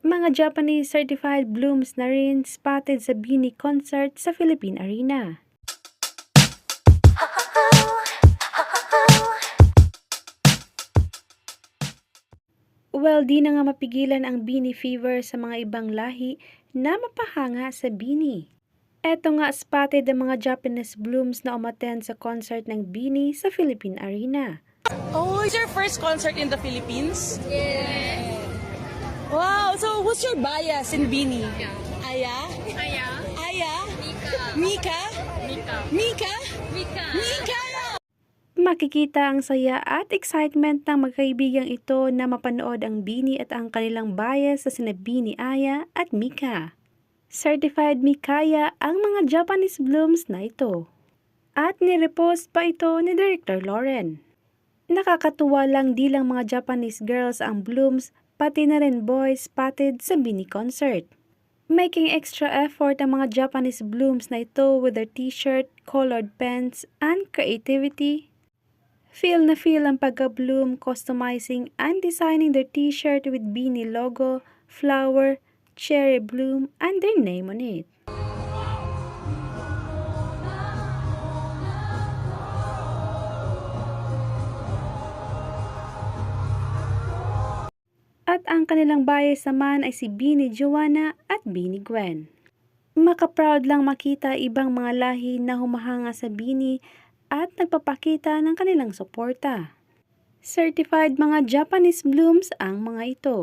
Mga Japanese certified blooms na rin spotted sa BINI concert sa Philippine Arena. Well, di na nga mapigilan ang BINI fever sa mga ibang lahi na mapahanga sa BINI. Eto nga spotted ang mga Japanese blooms na umattend sa concert ng BINI sa Philippine Arena. Oh, it's your first concert in the Philippines? Yeah. Wow, so what's your bias in BINI? Aya? Aya, Aya? Mika, Mika? Mika, Mika? Mika. Mika! Makikita ang saya at excitement ng magkaibigang ito na mapanood ang BINI at ang kanilang bias sa sina BINI Aya at Mika. Certified Mikaya ang mga Japanese blooms na ito. At nirepost pa ito ni Director Lauren. Nakakatuwa lang di lang mga Japanese girls ang blooms, pati na rin boys spotted sa BINI concert. Making extra effort ang mga Japanese blooms na ito with their t-shirt, colored pens, and creativity. Feel na feel ang pagka-bloom, customizing and designing their t-shirt with BINI logo, flower, cherry bloom, and their name on it. At ang kanilang bias naman ay si BINI Joanna at BINI Gwen. Makaproud lang makita ibang mga lahi na humahanga sa BINI at nagpapakita ng kanilang suporta. Certified mga Japanese blooms ang mga ito.